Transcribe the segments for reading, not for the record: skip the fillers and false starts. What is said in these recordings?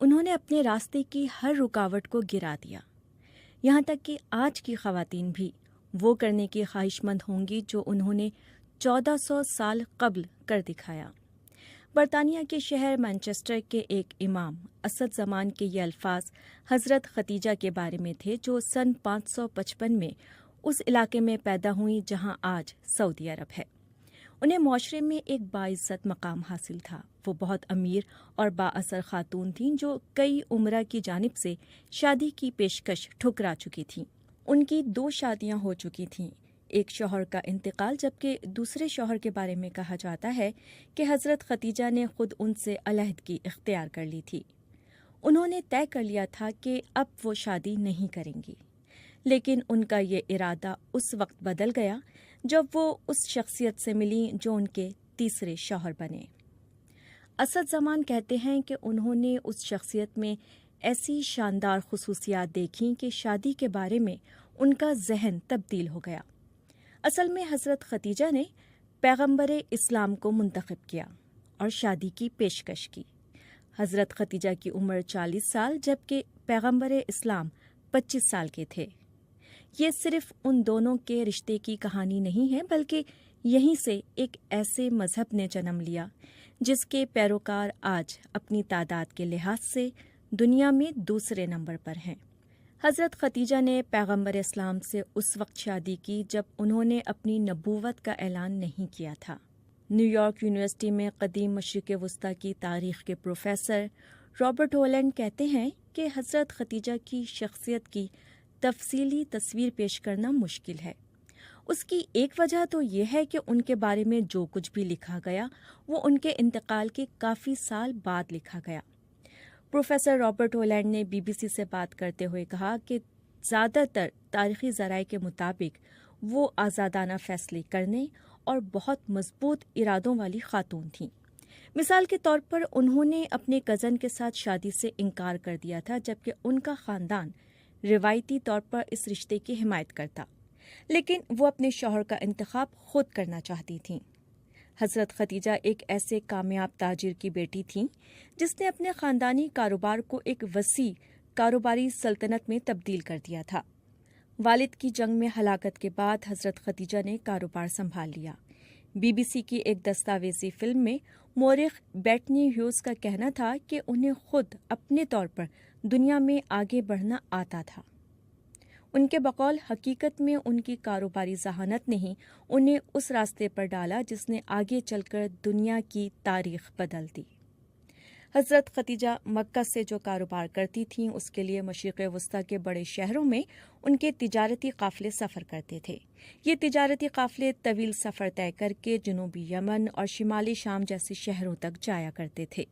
انہوں نے اپنے راستے کی ہر رکاوٹ کو گرا دیا، یہاں تک کہ آج کی خواتین بھی وہ کرنے کی خواہش مند ہوں گی جو انہوں نے 1400 سال قبل کر دکھایا۔ برطانیہ کے شہر مانچسٹر کے ایک امام اسد زمان کے یہ الفاظ حضرت ختیجہ کے بارے میں تھے، جو سن 555 میں اس علاقے میں پیدا ہوئیں جہاں آج سعودی عرب ہے۔ انہیں معاشرے میں ایک باعزت مقام حاصل تھا۔ وہ بہت امیر اور بااثر خاتون تھیں جو کئی عمرہ کی جانب سے شادی کی پیشکش ٹھکرا چکی تھیں۔ ان کی 2 شادیاں ہو چکی تھیں، ایک شوہر کا انتقال، جبکہ دوسرے شوہر کے بارے میں کہا جاتا ہے کہ حضرت ختیجہ نے خود ان سے علیحدگی اختیار کر لی تھی۔ انہوں نے طے کر لیا تھا کہ اب وہ شادی نہیں کریں گی، لیکن ان کا یہ ارادہ اس وقت بدل گیا جب وہ اس شخصیت سے ملیں جو ان کے تیسرے شوہر بنے۔ اسد زمان کہتے ہیں کہ انہوں نے اس شخصیت میں ایسی شاندار خصوصیات دیکھیں کہ شادی کے بارے میں ان کا ذہن تبدیل ہو گیا۔ اصل میں حضرت ختیجہ نے پیغمبر اسلام کو منتخب کیا اور شادی کی پیشکش کی۔ حضرت ختیجہ کی عمر 40 سال جبکہ پیغمبر اسلام 25 سال کے تھے۔ یہ صرف ان دونوں کے رشتے کی کہانی نہیں ہے، بلکہ یہیں سے ایک ایسے مذہب نے جنم لیا جس کے پیروکار آج اپنی تعداد کے لحاظ سے دنیا میں دوسرے نمبر پر ہیں۔ حضرت ختیجہ نے پیغمبر اسلام سے اس وقت شادی کی جب انہوں نے اپنی نبوت کا اعلان نہیں کیا تھا۔ نیو یارک یونیورسٹی میں قدیم مشرق وسطیٰ کی تاریخ کے پروفیسر رابرٹ ہولینڈ کہتے ہیں کہ حضرت ختیجہ کی شخصیت کی تفصیلی تصویر پیش کرنا مشکل ہے۔ اس کی ایک وجہ تو یہ ہے کہ ان کے بارے میں جو کچھ بھی لکھا گیا وہ ان کے انتقال کے کافی سال بعد لکھا گیا۔ پروفیسر رابرٹ ہولینڈ نے BBC سے بات کرتے ہوئے کہا کہ زیادہ تر تاریخی ذرائع کے مطابق وہ آزادانہ فیصلے کرنے اور بہت مضبوط ارادوں والی خاتون تھیں۔ مثال کے طور پر انہوں نے اپنے کزن کے ساتھ شادی سے انکار کر دیا تھا، جبکہ ان کا خاندان روایتی طور پر اس رشتے کی حمایت کرتا، لیکن وہ اپنے شوہر کا انتخاب خود کرنا چاہتی تھیں۔ حضرت ختیجہ ایک ایسے کامیاب تاجر کی بیٹی تھیں جس نے اپنے خاندانی کاروبار کو ایک وسیع کاروباری سلطنت میں تبدیل کر دیا تھا۔ والد کی جنگ میں ہلاکت کے بعد حضرت ختیجہ نے کاروبار سنبھال لیا۔ BBC کی ایک دستاویزی فلم میں مورخ بیٹنی ہیوز کا کہنا تھا کہ انہیں خود اپنے طور پر دنیا میں آگے بڑھنا آتا تھا۔ ان کے بقول حقیقت میں ان کی کاروباری ذہانت نے ہی انہیں اس راستے پر ڈالا جس نے آگے چل کر دنیا کی تاریخ بدل دی۔ حضرت ختیجہ مکہ سے جو کاروبار کرتی تھیں اس کے لیے مشرق وسطیٰ کے بڑے شہروں میں ان کے تجارتی قافلے سفر کرتے تھے۔ یہ تجارتی قافلے طویل سفر طے کر کے جنوبی یمن اور شمالی شام جیسے شہروں تک جایا کرتے تھے۔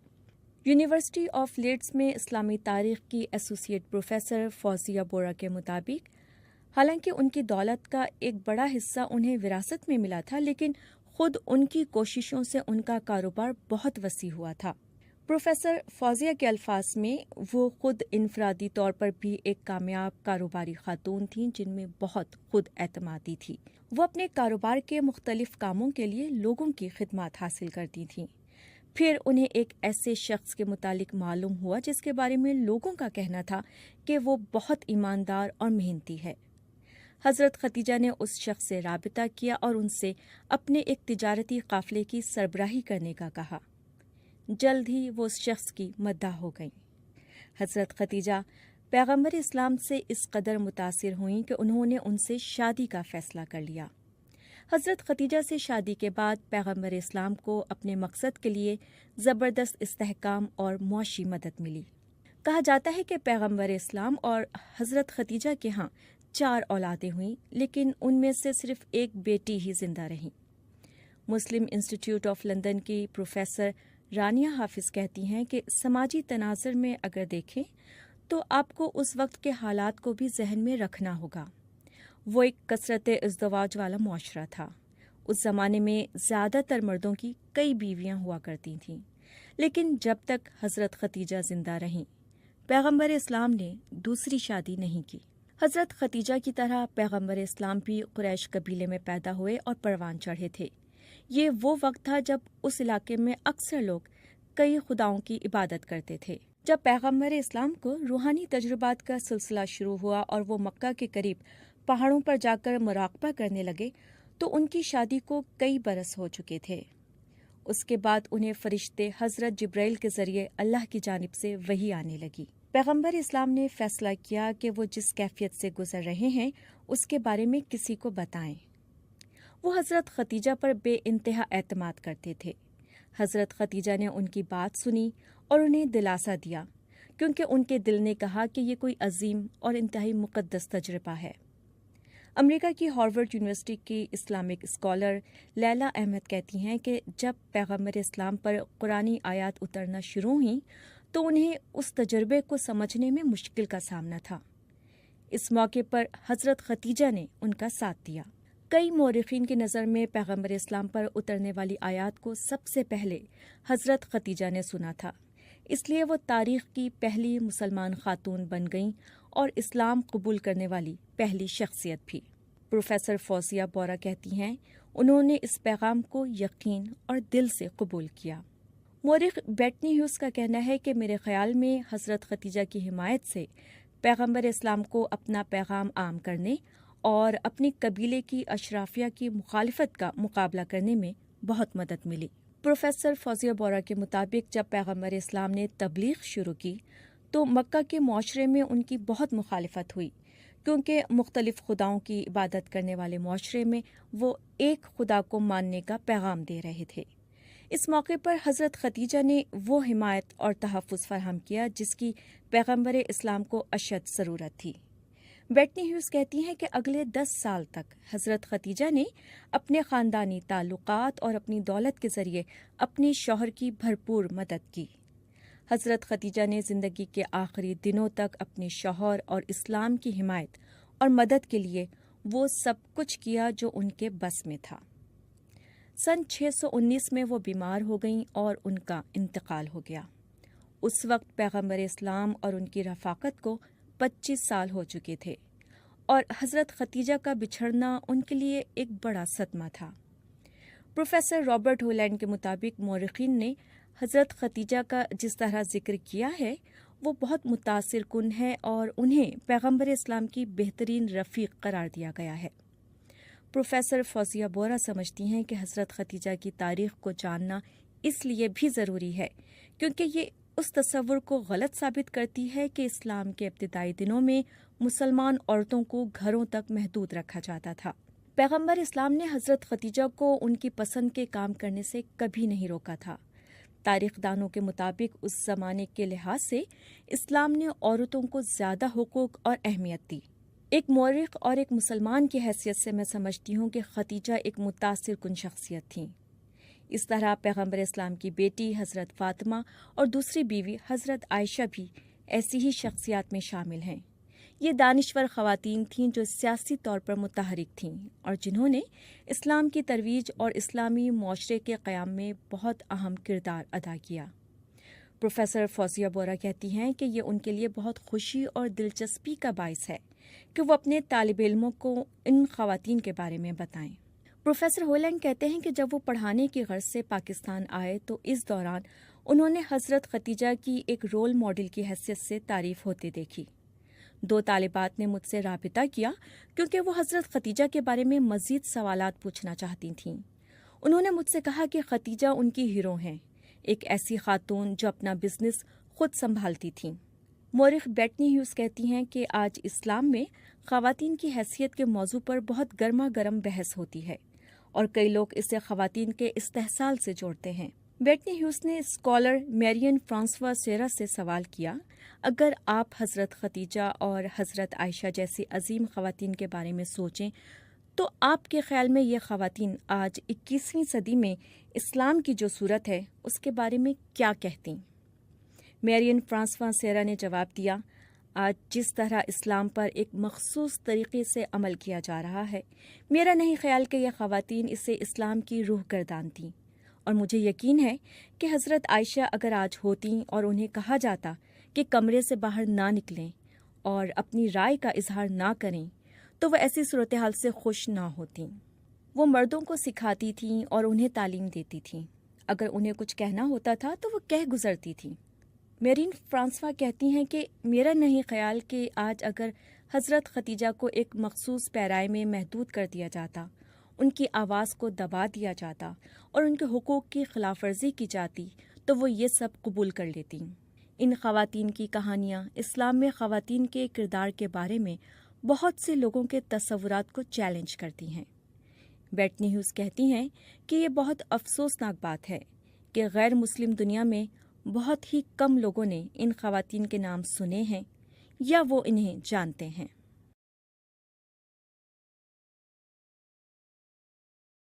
یونیورسٹی آف لیڈز میں اسلامی تاریخ کی ایسوسی ایٹ پروفیسر فوزیہ بورا کے مطابق حالانکہ ان کی دولت کا ایک بڑا حصہ انہیں وراثت میں ملا تھا، لیکن خود ان کی کوششوں سے ان کا کاروبار بہت وسیع ہوا تھا۔ پروفیسر فوزیہ کے الفاظ میں وہ خود انفرادی طور پر بھی ایک کامیاب کاروباری خاتون تھیں جن میں بہت خود اعتمادی تھی۔ وہ اپنے کاروبار کے مختلف کاموں کے لیے لوگوں کی خدمات حاصل کرتی تھیں۔ پھر انہیں ایک ایسے شخص کے متعلق معلوم ہوا جس کے بارے میں لوگوں کا کہنا تھا کہ وہ بہت ایماندار اور محنتی ہے۔ حضرت ختیجہ نے اس شخص سے رابطہ کیا اور ان سے اپنے ایک تجارتی قافلے کی سربراہی کرنے کا کہا۔ جلد ہی وہ اس شخص کی مداح ہو گئیں۔ حضرت ختیجہ پیغمبر اسلام سے اس قدر متاثر ہوئیں کہ انہوں نے ان سے شادی کا فیصلہ کر لیا۔ حضرت ختیجہ سے شادی کے بعد پیغمبر اسلام کو اپنے مقصد کے لیے زبردست استحکام اور معاشی مدد ملی۔ کہا جاتا ہے کہ پیغمبر اسلام اور حضرت ختیجہ کے ہاں 4 اولادیں ہوئیں، لیکن ان میں سے صرف ایک بیٹی ہی زندہ رہیں۔ مسلم انسٹیٹیوٹ آف لندن کی پروفیسر رانیہ حافظ کہتی ہیں کہ سماجی تناظر میں اگر دیکھیں تو آپ کو اس وقت کے حالات کو بھی ذہن میں رکھنا ہوگا۔ وہ ایک کثرت ازدواج والا معاشرہ تھا۔ اس زمانے میں زیادہ تر مردوں کی کئی بیویاں ہوا کرتی تھیں، لیکن جب تک حضرت ختیجہ زندہ رہیں پیغمبر اسلام نے دوسری شادی نہیں کی۔ حضرت ختیجہ کی طرح پیغمبر اسلام بھی قریش قبیلے میں پیدا ہوئے اور پروان چڑھے تھے۔ یہ وہ وقت تھا جب اس علاقے میں اکثر لوگ کئی خداؤں کی عبادت کرتے تھے۔ جب پیغمبر اسلام کو روحانی تجربات کا سلسلہ شروع ہوا اور وہ مکہ کے قریب پہاڑوں پر جا کر مراقبہ کرنے لگے تو ان کی شادی کو کئی برس ہو چکے تھے۔ اس کے بعد انہیں فرشتے حضرت جبرائیل کے ذریعے اللہ کی جانب سے وحی آنے لگی۔ پیغمبر اسلام نے فیصلہ کیا کہ وہ جس کیفیت سے گزر رہے ہیں اس کے بارے میں کسی کو بتائیں۔ وہ حضرت خدیجہ پر بے انتہا اعتماد کرتے تھے۔ حضرت خدیجہ نے ان کی بات سنی اور انہیں دلاسا دیا، کیونکہ ان کے دل نے کہا کہ یہ کوئی عظیم اور انتہائی مقدس تجربہ ہے۔ امریکہ کی ہارورڈ یونیورسٹی کی اسلامک اسکالر لیلا احمد کہتی ہیں کہ جب پیغمبر اسلام پر قرآنی آیات اترنا شروع ہوئیں تو انہیں اس تجربے کو سمجھنے میں مشکل کا سامنا تھا۔ اس موقع پر حضرت خدیجہ نے ان کا ساتھ دیا۔ کئی مورخین کی نظر میں پیغمبر اسلام پر اترنے والی آیات کو سب سے پہلے حضرت خدیجہ نے سنا تھا، اس لیے وہ تاریخ کی پہلی مسلمان خاتون بن گئیں اور اسلام قبول کرنے والی پہلی شخصیت بھی۔ پروفیسر فوزیہ بورا کہتی ہیں انہوں نے اس پیغام کو یقین اور دل سے قبول کیا۔ مورخ بیٹنی ہیوز کا کہنا ہے کہ میرے خیال میں حضرت خدیجہ کی حمایت سے پیغمبر اسلام کو اپنا پیغام عام کرنے اور اپنی قبیلے کی اشرافیہ کی مخالفت کا مقابلہ کرنے میں بہت مدد ملی۔ پروفیسر فوزیہ بورا کے مطابق جب پیغمبر اسلام نے تبلیغ شروع کی تو مکہ کے معاشرے میں ان کی بہت مخالفت ہوئی، کیونکہ مختلف خداؤں کی عبادت کرنے والے معاشرے میں وہ ایک خدا کو ماننے کا پیغام دے رہے تھے۔ اس موقع پر حضرت خدیجہ نے وہ حمایت اور تحفظ فراہم کیا جس کی پیغمبر اسلام کو اشد ضرورت تھی۔ بیٹنی ہیوز کہتی ہیں کہ اگلے 10 سال تک حضرت خدیجہ نے اپنے خاندانی تعلقات اور اپنی دولت کے ذریعے اپنے شوہر کی بھرپور مدد کی۔ حضرت خدیجہ نے زندگی کے آخری دنوں تک اپنے شوہر اور اسلام کی حمایت اور مدد کے لیے وہ سب کچھ کیا جو ان کے بس میں تھا۔ سن 619 میں وہ بیمار ہو گئیں اور ان کا انتقال ہو گیا۔ اس وقت پیغمبر اسلام اور ان کی رفاقت کو 25 سال ہو چکے تھے اور حضرت خدیجہ کا بچھڑنا ان کے لیے ایک بڑا صدمہ تھا۔ پروفیسر رابرٹ ہولینڈ کے مطابق مورخین نے حضرت خدیجہ کا جس طرح ذکر کیا ہے وہ بہت متاثر کن ہے اور انہیں پیغمبر اسلام کی بہترین رفیق قرار دیا گیا ہے۔ پروفیسر فوزیہ بورا سمجھتی ہیں کہ حضرت خدیجہ کی تاریخ کو جاننا اس لیے بھی ضروری ہے کیونکہ یہ اس تصور کو غلط ثابت کرتی ہے کہ اسلام کے ابتدائی دنوں میں مسلمان عورتوں کو گھروں تک محدود رکھا جاتا تھا۔ پیغمبر اسلام نے حضرت خدیجہ کو ان کی پسند کے کام کرنے سے کبھی نہیں روکا تھا۔ تاریخ دانوں کے مطابق اس زمانے کے لحاظ سے اسلام نے عورتوں کو زیادہ حقوق اور اہمیت دی۔ ایک مورخ اور ایک مسلمان کی حیثیت سے میں سمجھتی ہوں کہ خدیجہ ایک متاثر کن شخصیت تھیں۔ اس طرح پیغمبر اسلام کی بیٹی حضرت فاطمہ اور دوسری بیوی حضرت عائشہ بھی ایسی ہی شخصیات میں شامل ہیں۔ یہ دانشور خواتین تھیں جو سیاسی طور پر متحرک تھیں اور جنہوں نے اسلام کی ترویج اور اسلامی معاشرے کے قیام میں بہت اہم کردار ادا کیا۔ پروفیسر فوزیہ بورا کہتی ہیں کہ یہ ان کے لیے بہت خوشی اور دلچسپی کا باعث ہے کہ وہ اپنے طالب علموں کو ان خواتین کے بارے میں بتائیں۔ پروفیسر ہولینڈ کہتے ہیں کہ جب وہ پڑھانے کی غرض سے پاکستان آئے تو اس دوران انہوں نے حضرت خدیجہ کی ایک رول ماڈل کی حیثیت سے تعریف ہوتے دیکھی۔ 2 طالبات نے مجھ سے رابطہ کیا کیونکہ وہ حضرت خدیجہ کے بارے میں مزید سوالات پوچھنا چاہتی تھیں۔ انہوں نے مجھ سے کہا کہ خدیجہ ان کی ہیرو ہیں، ایک ایسی خاتون جو اپنا بزنس خود سنبھالتی تھیں۔ مورخ بیٹنی ہیوز کہتی ہیں کہ آج اسلام میں خواتین کی حیثیت کے موضوع پر بہت گرما گرم بحث ہوتی ہے اور کئی لوگ اسے خواتین کے استحصال سے جوڑتے ہیں۔ بیٹنی ہیوز نے اسکالر میرین فرانسوا سیرا سے سوال کیا، اگر آپ حضرت خدیجہ اور حضرت عائشہ جیسی عظیم خواتین کے بارے میں سوچیں تو آپ کے خیال میں یہ خواتین آج 21ویں صدی میں اسلام کی جو صورت ہے اس کے بارے میں کیا کہتی؟ میرین فرانسوا سیرا نے جواب دیا، آج جس طرح اسلام پر ایک مخصوص طریقے سے عمل کیا جا رہا ہے، میرا نہیں خیال کہ یہ خواتین اسے اسلام کی روح گردانتیں، اور مجھے یقین ہے کہ حضرت عائشہ اگر آج ہوتیں اور انہیں کہا جاتا کہ کمرے سے باہر نہ نکلیں اور اپنی رائے کا اظہار نہ کریں تو وہ ایسی صورتحال سے خوش نہ ہوتیں۔ وہ مردوں کو سکھاتی تھیں اور انہیں تعلیم دیتی تھیں، اگر انہیں کچھ کہنا ہوتا تھا تو وہ کہہ گزرتی تھیں۔ میرین فرانسوا کہتی ہیں کہ میرا نہیں خیال کہ آج اگر حضرت ختیجہ کو ایک مخصوص پیرائے میں محدود کر دیا جاتا، ان کی آواز کو دبا دیا جاتا اور ان کے حقوق کی خلاف ورزی کی جاتی تو وہ یہ سب قبول کر لیتیں۔ ان خواتین کی کہانیاں اسلام میں خواتین کے کردار کے بارے میں بہت سے لوگوں کے تصورات کو چیلنج کرتی ہیں۔ بیٹنی ہیوز کہتی ہیں کہ یہ بہت افسوسناک بات ہے کہ غیر مسلم دنیا میں بہت ہی کم لوگوں نے ان خواتین کے نام سنے ہیں یا وہ انہیں جانتے ہیں۔